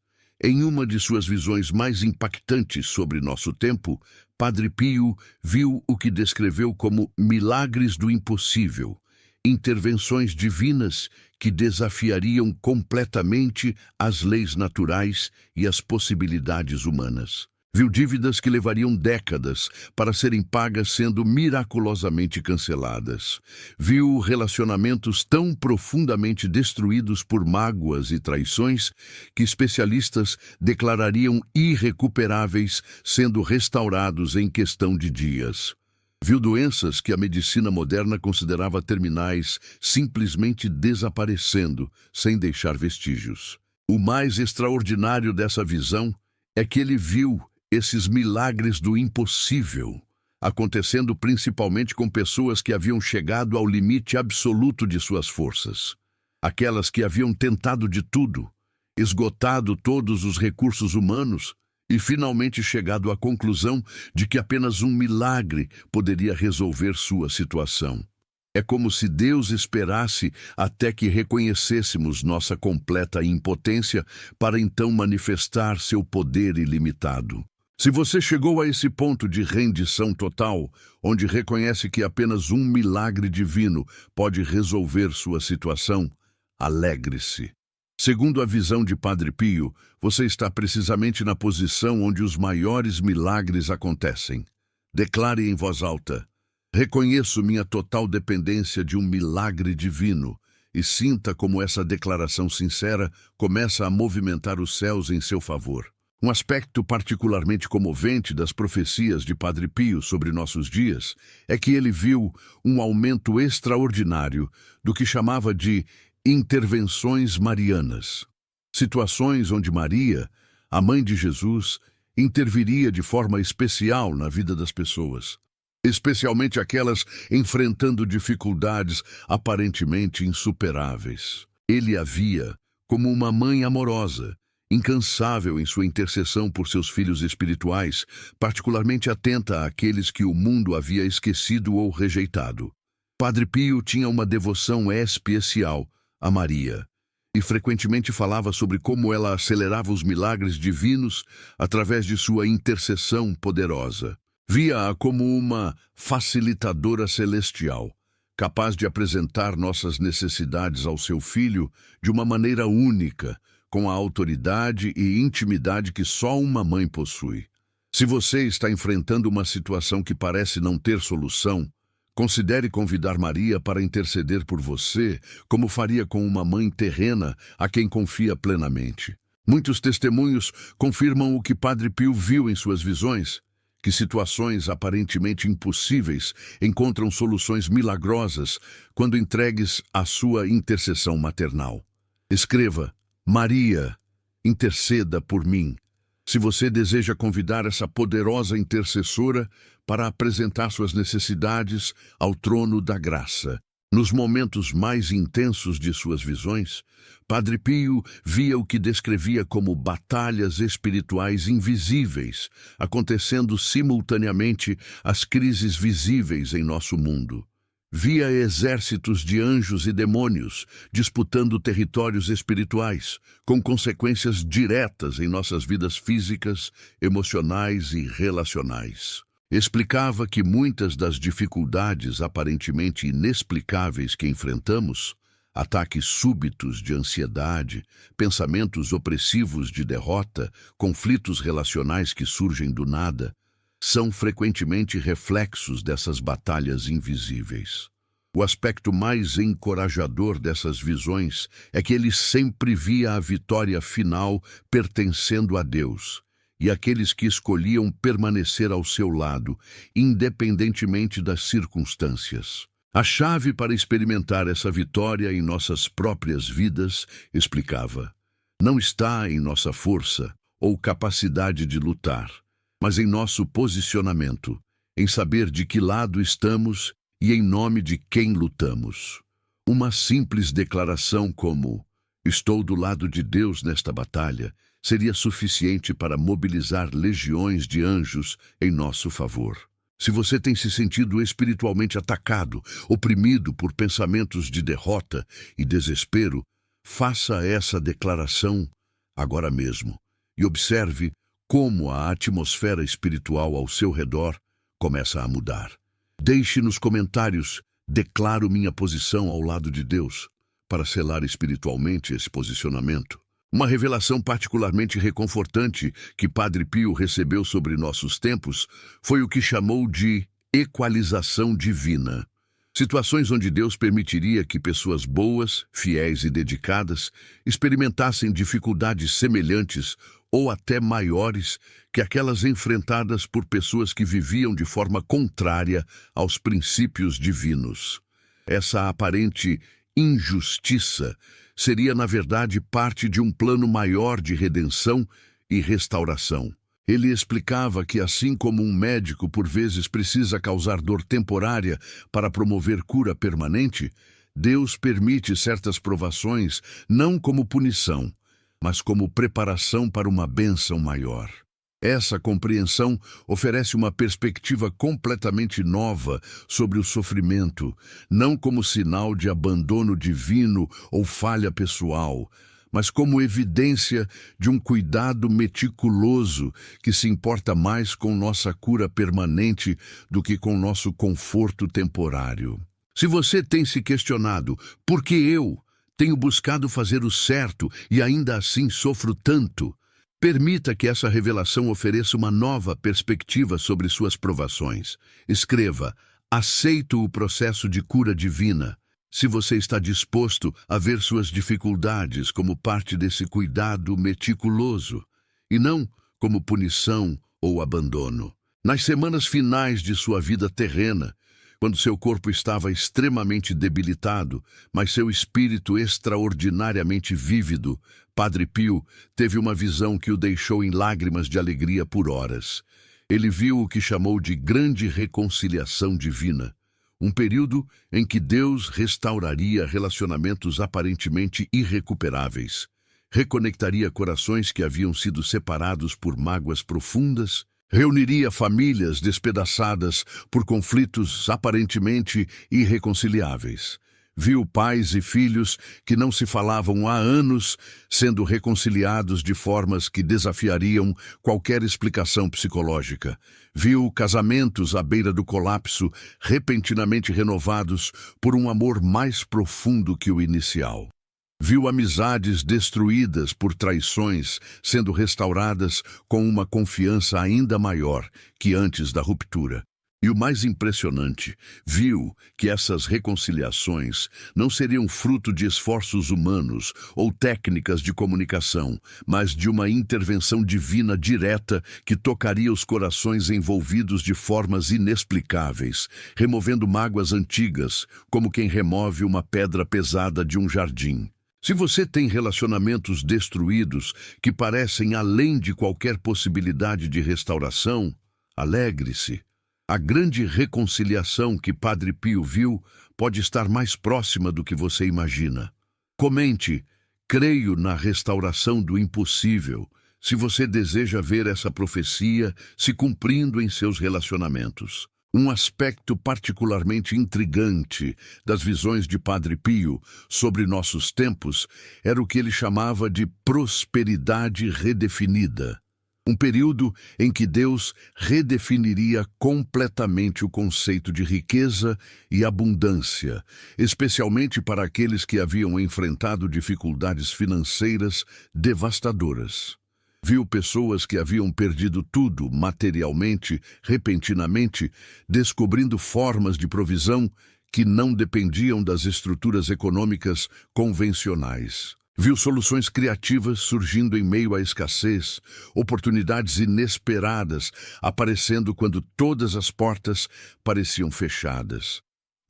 Em uma de suas visões mais impactantes sobre nosso tempo, Padre Pio viu o que descreveu como milagres do impossível, intervenções divinas que desafiariam completamente as leis naturais e as possibilidades humanas. Viu dívidas que levariam décadas para serem pagas sendo miraculosamente canceladas. Viu relacionamentos tão profundamente destruídos por mágoas e traições que especialistas declarariam irrecuperáveis sendo restaurados em questão de dias. Viu doenças que a medicina moderna considerava terminais simplesmente desaparecendo, sem deixar vestígios. O mais extraordinário dessa visão é que ele viu esses milagres do impossível acontecendo principalmente com pessoas que haviam chegado ao limite absoluto de suas forças. Aquelas que haviam tentado de tudo, esgotado todos os recursos humanos e finalmente chegado à conclusão de que apenas um milagre poderia resolver sua situação. É como se Deus esperasse até que reconhecêssemos nossa completa impotência para então manifestar seu poder ilimitado. Se você chegou a esse ponto de rendição total, onde reconhece que apenas um milagre divino pode resolver sua situação, alegre-se. Segundo a visão de Padre Pio, você está precisamente na posição onde os maiores milagres acontecem. Declare em voz alta: reconheço minha total dependência de um milagre divino, e sinta como essa declaração sincera começa a movimentar os céus em seu favor. Um aspecto particularmente comovente das profecias de Padre Pio sobre nossos dias é que ele viu um aumento extraordinário do que chamava de intervenções marianas. Situações onde Maria, a mãe de Jesus, interviria de forma especial na vida das pessoas, especialmente aquelas enfrentando dificuldades aparentemente insuperáveis. Ele a via como uma mãe amorosa, incansável em sua intercessão por seus filhos espirituais, particularmente atenta àqueles que o mundo havia esquecido ou rejeitado. Padre Pio tinha uma devoção especial a Maria e frequentemente falava sobre como ela acelerava os milagres divinos através de sua intercessão poderosa. Via-a como uma facilitadora celestial, capaz de apresentar nossas necessidades ao seu filho de uma maneira única, com a autoridade e intimidade que só uma mãe possui. Se você está enfrentando uma situação que parece não ter solução, considere convidar Maria para interceder por você, como faria com uma mãe terrena a quem confia plenamente. Muitos testemunhos confirmam o que Padre Pio viu em suas visões, que situações aparentemente impossíveis encontram soluções milagrosas quando entregues à sua intercessão maternal. Escreva: Maria, interceda por mim. Se você deseja convidar essa poderosa intercessora para apresentar suas necessidades ao trono da graça. Nos momentos mais intensos de suas visões, Padre Pio via o que descrevia como batalhas espirituais invisíveis, acontecendo simultaneamente às crises visíveis em nosso mundo. Via exércitos de anjos e demônios disputando territórios espirituais, com consequências diretas em nossas vidas físicas, emocionais e relacionais. Explicava que muitas das dificuldades aparentemente inexplicáveis que enfrentamos, ataques súbitos de ansiedade, pensamentos opressivos de derrota, conflitos relacionais que surgem do nada, são frequentemente reflexos dessas batalhas invisíveis. O aspecto mais encorajador dessas visões é que ele sempre via a vitória final pertencendo a Deus, e aqueles que escolhiam permanecer ao seu lado, independentemente das circunstâncias. A chave para experimentar essa vitória em nossas próprias vidas, explicava, não está em nossa força ou capacidade de lutar, mas em nosso posicionamento, em saber de que lado estamos e em nome de quem lutamos. Uma simples declaração como, estou do lado de Deus nesta batalha, seria suficiente para mobilizar legiões de anjos em nosso favor. Se você tem se sentido espiritualmente atacado, oprimido por pensamentos de derrota e desespero, faça essa declaração agora mesmo e observe como a atmosfera espiritual ao seu redor começa a mudar. Deixe nos comentários, declaro minha posição ao lado de Deus, para selar espiritualmente esse posicionamento. Uma revelação particularmente reconfortante que Padre Pio recebeu sobre nossos tempos foi o que chamou de equalização divina. Situações onde Deus permitiria que pessoas boas, fiéis e dedicadas experimentassem dificuldades semelhantes ou até maiores que aquelas enfrentadas por pessoas que viviam de forma contrária aos princípios divinos. Essa aparente injustiça seria, na verdade, parte de um plano maior de redenção e restauração. Ele explicava que, assim como um médico por vezes precisa causar dor temporária para promover cura permanente, Deus permite certas provações não como punição, mas como preparação para uma bênção maior. Essa compreensão oferece uma perspectiva completamente nova sobre o sofrimento, não como sinal de abandono divino ou falha pessoal, mas como evidência de um cuidado meticuloso que se importa mais com nossa cura permanente do que com nosso conforto temporário. Se você tem se questionado por que eu tenho buscado fazer o certo e ainda assim sofro tanto, permita que essa revelação ofereça uma nova perspectiva sobre suas provações. Escreva, aceito o processo de cura divina. Se você está disposto a ver suas dificuldades como parte desse cuidado meticuloso, e não como punição ou abandono. Nas semanas finais de sua vida terrena, quando seu corpo estava extremamente debilitado, mas seu espírito extraordinariamente vívido, Padre Pio teve uma visão que o deixou em lágrimas de alegria por horas. Ele viu o que chamou de grande reconciliação divina, um período em que Deus restauraria relacionamentos aparentemente irrecuperáveis, reconectaria corações que haviam sido separados por mágoas profundas, reuniria famílias despedaçadas por conflitos aparentemente irreconciliáveis, Viu pais e filhos que não se falavam há anos sendo reconciliados de formas que desafiariam qualquer explicação psicológica. Viu casamentos à beira do colapso repentinamente renovados por um amor mais profundo que o inicial. Viu amizades destruídas por traições sendo restauradas com uma confiança ainda maior que antes da ruptura. E o mais impressionante, viu que essas reconciliações não seriam fruto de esforços humanos ou técnicas de comunicação, mas de uma intervenção divina direta que tocaria os corações envolvidos de formas inexplicáveis, removendo mágoas antigas, como quem remove uma pedra pesada de um jardim. Se você tem relacionamentos destruídos que parecem além de qualquer possibilidade de restauração, alegre-se. A grande reconciliação que Padre Pio viu pode estar mais próxima do que você imagina. Comente, creio na restauração do impossível, se você deseja ver essa profecia se cumprindo em seus relacionamentos. Um aspecto particularmente intrigante das visões de Padre Pio sobre nossos tempos era o que ele chamava de prosperidade redefinida. Um período em que Deus redefiniria completamente o conceito de riqueza e abundância, especialmente para aqueles que haviam enfrentado dificuldades financeiras devastadoras. Viu pessoas que haviam perdido tudo materialmente, repentinamente, descobrindo formas de provisão que não dependiam das estruturas econômicas convencionais. Viu soluções criativas surgindo em meio à escassez, oportunidades inesperadas aparecendo quando todas as portas pareciam fechadas.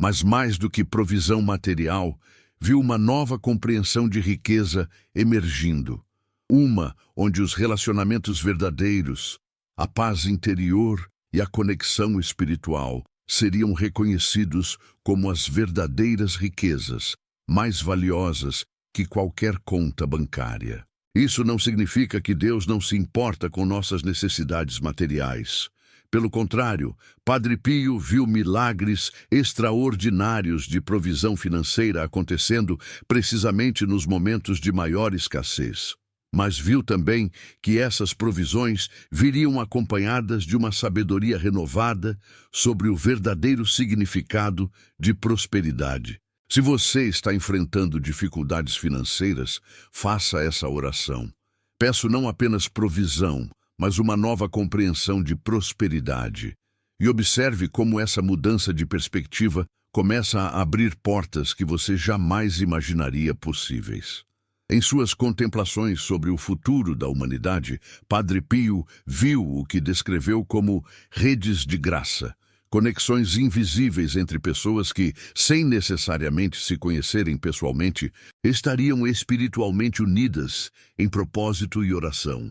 Mas mais do que provisão material, viu uma nova compreensão de riqueza emergindo. Uma onde os relacionamentos verdadeiros, a paz interior e a conexão espiritual seriam reconhecidos como as verdadeiras riquezas, mais valiosas que qualquer conta bancária. Isso não significa que Deus não se importa com nossas necessidades materiais. Pelo contrário, Padre Pio viu milagres extraordinários de provisão financeira acontecendo precisamente nos momentos de maior escassez. Mas viu também que essas provisões viriam acompanhadas de uma sabedoria renovada sobre o verdadeiro significado de prosperidade. Se você está enfrentando dificuldades financeiras, faça essa oração. Peço não apenas provisão, mas uma nova compreensão de prosperidade. E observe como essa mudança de perspectiva começa a abrir portas que você jamais imaginaria possíveis. Em suas contemplações sobre o futuro da humanidade, Padre Pio viu o que descreveu como redes de graça, conexões invisíveis entre pessoas que, sem necessariamente se conhecerem pessoalmente, estariam espiritualmente unidas em propósito e oração.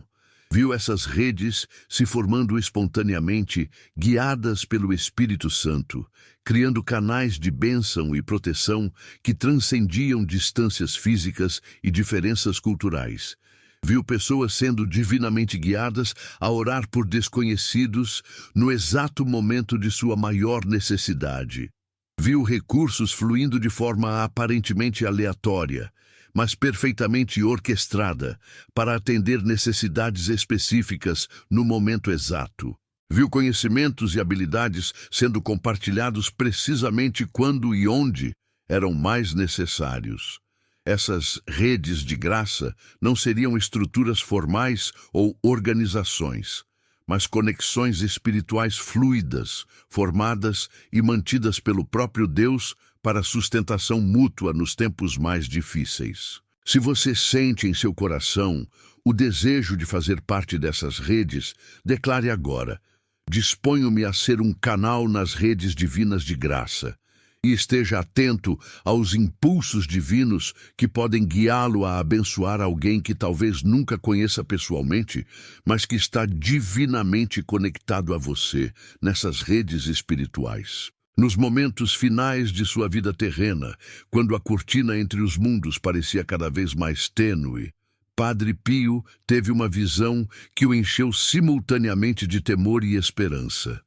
Viu essas redes se formando espontaneamente, guiadas pelo Espírito Santo, criando canais de bênção e proteção que transcendiam distâncias físicas e diferenças culturais. Viu pessoas sendo divinamente guiadas a orar por desconhecidos no exato momento de sua maior necessidade. Viu recursos fluindo de forma aparentemente aleatória, mas perfeitamente orquestrada para atender necessidades específicas no momento exato. Viu conhecimentos e habilidades sendo compartilhados precisamente quando e onde eram mais necessários. Essas redes de graça não seriam estruturas formais ou organizações, mas conexões espirituais fluidas, formadas e mantidas pelo próprio Deus para sustentação mútua nos tempos mais difíceis. Se você sente em seu coração o desejo de fazer parte dessas redes, declare agora: disponho-me a ser um canal nas redes divinas de graça. E esteja atento aos impulsos divinos que podem guiá-lo a abençoar alguém que talvez nunca conheça pessoalmente, mas que está divinamente conectado a você nessas redes espirituais. Nos momentos finais de sua vida terrena, quando a cortina entre os mundos parecia cada vez mais tênue, Padre Pio teve uma visão que o encheu simultaneamente de temor e esperança.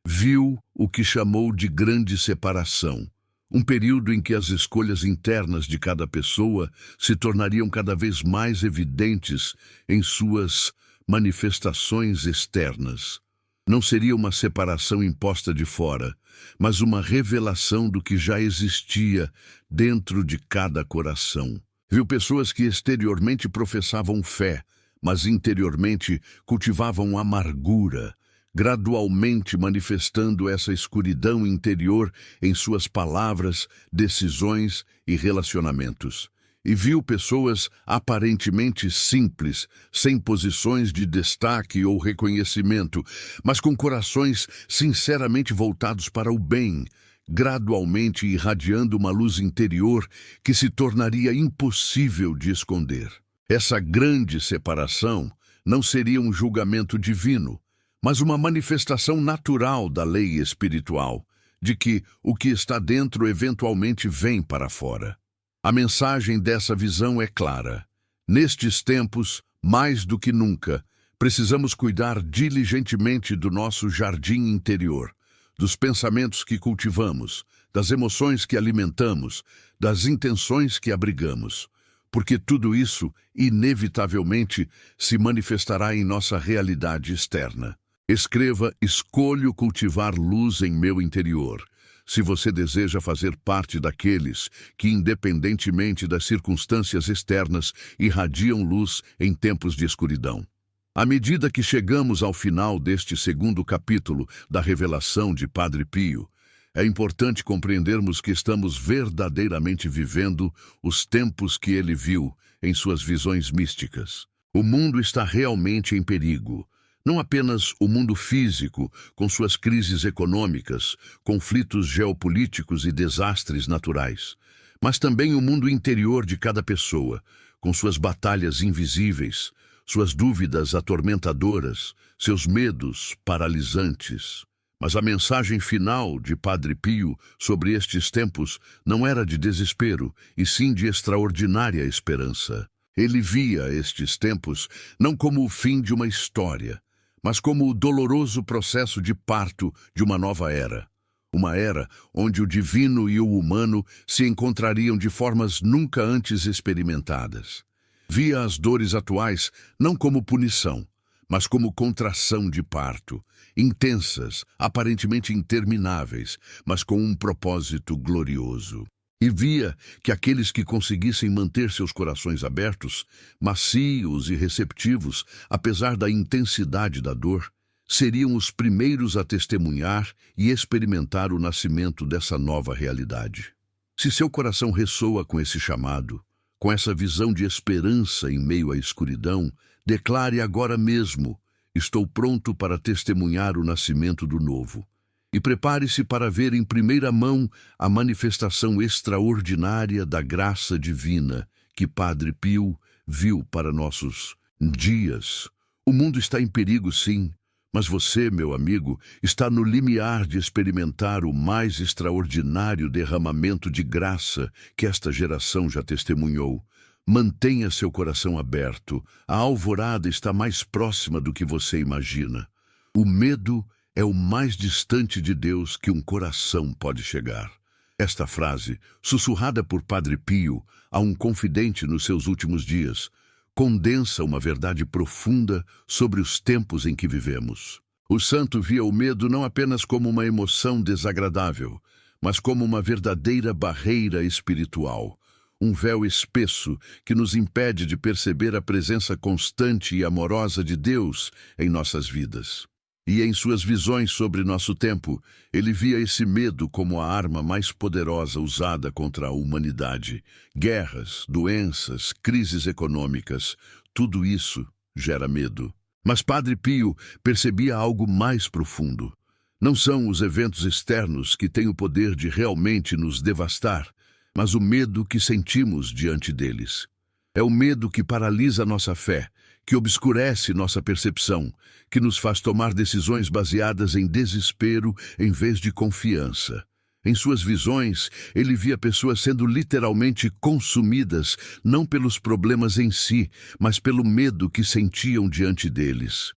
Viu o que chamou de grande separação, Um período em que as escolhas internas de cada pessoa se tornariam cada vez mais evidentes em suas manifestações externas. Não seria uma separação imposta de fora, mas uma revelação do que já existia dentro de cada coração. Viu pessoas que exteriormente professavam fé, mas interiormente cultivavam amargura, gradualmente manifestando essa escuridão interior em suas palavras, decisões e relacionamentos. E viu pessoas aparentemente simples, sem posições de destaque ou reconhecimento, mas com corações sinceramente voltados para o bem, gradualmente irradiando uma luz interior que se tornaria impossível de esconder. Essa grande separação não seria um julgamento divino, mas uma manifestação natural da lei espiritual, de que o que está dentro eventualmente vem para fora. A mensagem dessa visão é clara. Nestes tempos, mais do que nunca, precisamos cuidar diligentemente do nosso jardim interior, dos pensamentos que cultivamos, das emoções que alimentamos, das intenções que abrigamos, porque tudo isso, inevitavelmente, se manifestará em nossa realidade externa. Escreva: escolho cultivar luz em meu interior. Se você deseja fazer parte daqueles que, independentemente das circunstâncias externas, irradiam luz em tempos de escuridão. À medida que chegamos ao final deste segundo capítulo da revelação de Padre Pio, é importante compreendermos que estamos verdadeiramente vivendo os tempos que ele viu em suas visões místicas. O mundo está realmente em perigo. Não apenas o mundo físico, com suas crises econômicas, conflitos geopolíticos e desastres naturais, mas também o mundo interior de cada pessoa, com suas batalhas invisíveis, suas dúvidas atormentadoras, seus medos paralisantes. Mas a mensagem final de Padre Pio sobre estes tempos não era de desespero, e sim de extraordinária esperança. Ele via estes tempos não como o fim de uma história, mas como o doloroso processo de parto de uma nova era. Uma era onde o divino e o humano se encontrariam de formas nunca antes experimentadas. Via as dores atuais não como punição, mas como contração de parto, intensas, aparentemente intermináveis, mas com um propósito glorioso. E via que aqueles que conseguissem manter seus corações abertos, macios e receptivos, apesar da intensidade da dor, seriam os primeiros a testemunhar e experimentar o nascimento dessa nova realidade. Se seu coração ressoa com esse chamado, com essa visão de esperança em meio à escuridão, declare agora mesmo: estou pronto para testemunhar o nascimento do novo. E prepare-se para ver em primeira mão a manifestação extraordinária da graça divina que Padre Pio viu para nossos dias. O mundo está em perigo, sim, mas você, meu amigo, está no limiar de experimentar o mais extraordinário derramamento de graça que esta geração já testemunhou. Mantenha seu coração aberto. A alvorada está mais próxima do que você imagina. O medo é o mais distante de Deus que um coração pode chegar. Esta frase, sussurrada por Padre Pio a um confidente nos seus últimos dias, condensa uma verdade profunda sobre os tempos em que vivemos. O santo via o medo não apenas como uma emoção desagradável, mas como uma verdadeira barreira espiritual, um véu espesso que nos impede de perceber a presença constante e amorosa de Deus em nossas vidas. E em suas visões sobre nosso tempo, ele via esse medo como a arma mais poderosa usada contra a humanidade. Guerras, doenças, crises econômicas, tudo isso gera medo. Mas Padre Pio percebia algo mais profundo. Não são os eventos externos que têm o poder de realmente nos devastar, mas o medo que sentimos diante deles. É o medo que paralisa nossa fé, que obscurece nossa percepção, que nos faz tomar decisões baseadas em desespero em vez de confiança. Em suas visões, ele via pessoas sendo literalmente consumidas, não pelos problemas em si, mas pelo medo que sentiam diante deles.